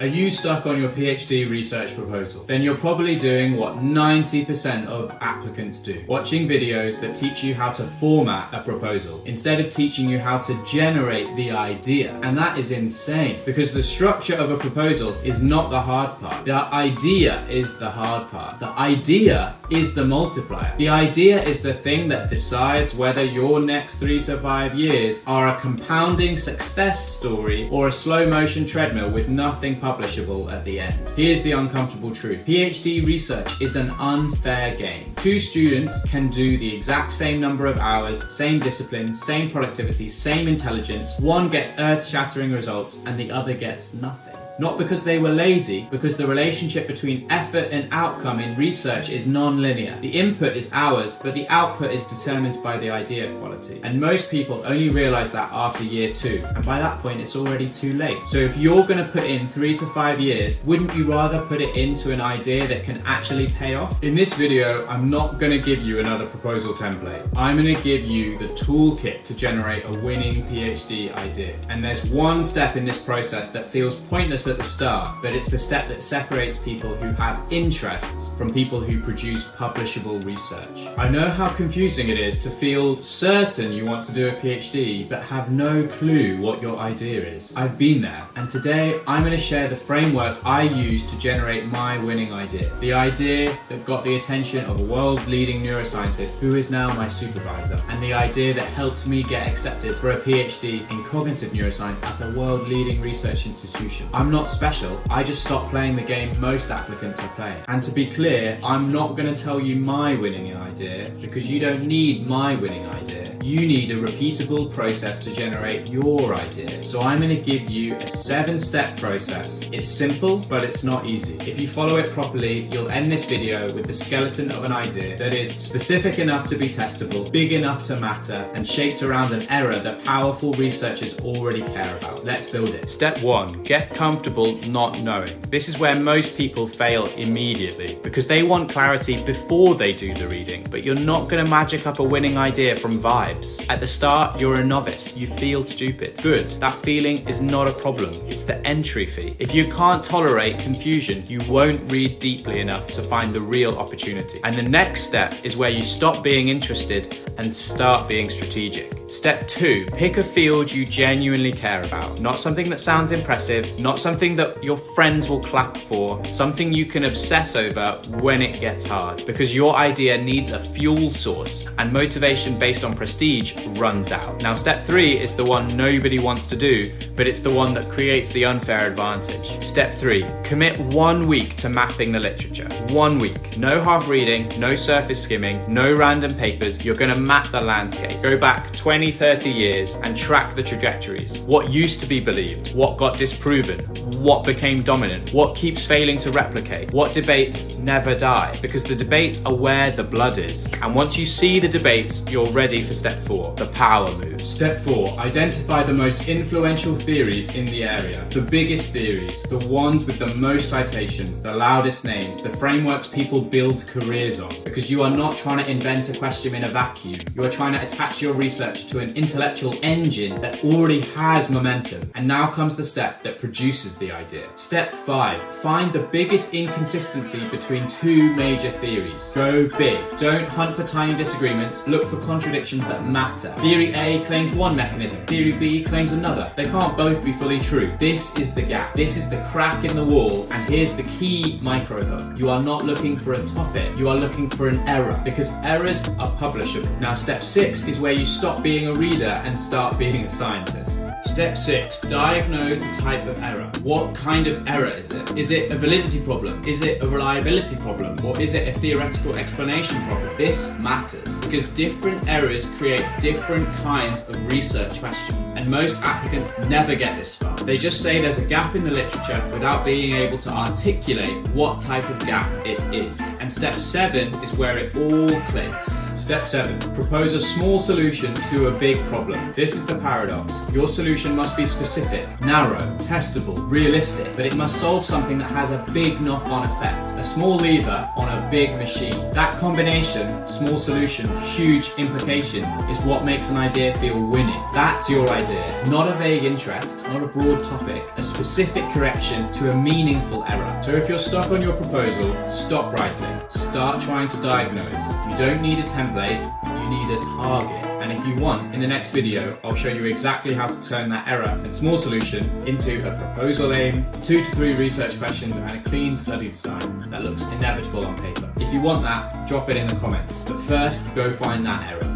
Are you stuck on your PhD research proposal? Then you're probably doing what 90% of applicants do. Watching videos that teach you how to format a proposal instead of teaching you how to generate the idea. And that is insane because the structure of a proposal is not the hard part. The idea is the hard part. The idea is the multiplier. The idea is the thing that decides whether your next 3 to 5 years are a compounding success story or a slow motion treadmill with nothing publishable at the end. Here's the uncomfortable truth. PhD research is an unfair game. 2 students can do the exact same number of hours, same discipline, same productivity, same intelligence. One gets earth-shattering results and the other gets nothing. Not because they were lazy, because the relationship between effort and outcome in research is non-linear. The input is ours, but the output is determined by the idea quality. And most people only realize that after year 2, and by that point it's already too late. So if you're going to put in 3 to 5 years, wouldn't you rather put it into an idea that can actually pay off? In this video, I'm not going to give you another proposal template. I'm going to give you the toolkit to generate a winning PhD idea. And there's one step in this process that feels pointless at the start, but it's the step that separates people who have interests from people who produce publishable research. I know how confusing it is to feel certain you want to do a PhD but have no clue what your idea is. I've been there, and today I'm going to share the framework I use to generate my winning idea. The idea that got the attention of a world-leading neuroscientist who is now my supervisor, and the idea that helped me get accepted for a PhD in cognitive neuroscience at a world-leading research institution. I'm not special, I just stopped playing the game most applicants are playing. And to be clear, I'm not going to tell you my winning idea because you don't need my winning idea. You need a repeatable process to generate your idea. So I'm going to give you a 7-step process. It's simple, but it's not easy. If you follow it properly, you'll end this video with the skeleton of an idea that is specific enough to be testable, big enough to matter, and shaped around an error that powerful researchers already care about. Let's build it. Step 1. Get comfortable not knowing. This is where most people fail immediately because they want clarity before they do the reading, but you're not going to magic up a winning idea from vibes. At the start, you're a novice. You feel stupid. Good. That feeling is not a problem. It's the entry fee. If you can't tolerate confusion, you won't read deeply enough to find the real opportunity. And the next step is where you stop being interested and start being strategic. Step 2, pick a field you genuinely care about. Not something that sounds impressive, not something that your friends will clap for, something you can obsess over when it gets hard. Because your idea needs a fuel source and motivation based on prestige runs out. Now step 3 is the one nobody wants to do, but it's the one that creates the unfair advantage. Step 3, commit 1 week to mapping the literature. 1 week. No half reading, no surface skimming, no random papers. You're going to map the landscape. Go back 20-30 years and track the trajectories. What used to be believed, what got disproven, what became dominant, what keeps failing to replicate, what debates never die, because the debates are where the blood is. And once you see the debates, you're ready for step 4, the power move. Step 4, identify the most influential theories in the area. The biggest theories, the ones with the most citations, the loudest names, the frameworks people build careers on. Because you are not trying to invent a question in a vacuum. You are trying to attach your research to an intellectual engine that already has momentum. And now comes the step that produces the idea. Step 5, find the biggest inconsistency between 2 major theories. Go big. Don't hunt for tiny disagreements, look for contradictions that matter. Theory A claims one mechanism, theory B claims another. They can't both be fully true. This is the gap. This is the crack in the wall, and here's the key micro hook. You are not looking for a topic, you are looking for an error, because errors are publishable. Now step 6 is where you stop being a reader and start being a scientist. Step 6, diagnose the type of error. What kind of error is it? Is it a validity problem? Is it a reliability problem? Or is it a theoretical explanation problem? This matters because different errors create different kinds of research questions, and most applicants never get this far. They just say there's a gap in the literature without being able to articulate what type of gap it is. And step 7 is where it all clicks. Step 7, propose a small solution to a big problem. This is the paradox. Your solution solution must be specific, narrow, testable, realistic, but it must solve something that has a big knock-on effect. A small lever on a big machine. That combination, small solution, huge implications, is what makes an idea feel winning. That's your idea. Not a vague interest, not a broad topic, a specific correction to a meaningful error. So if you're stuck on your proposal, stop writing. Start trying to diagnose. You don't need a template, you need a target. And if you want, in the next video, I'll show you exactly how to turn that error and small solution into a proposal aim, 2 to 3 research questions, and a clean study design that looks inevitable on paper. If you want that, drop it in the comments. But first, go find that error.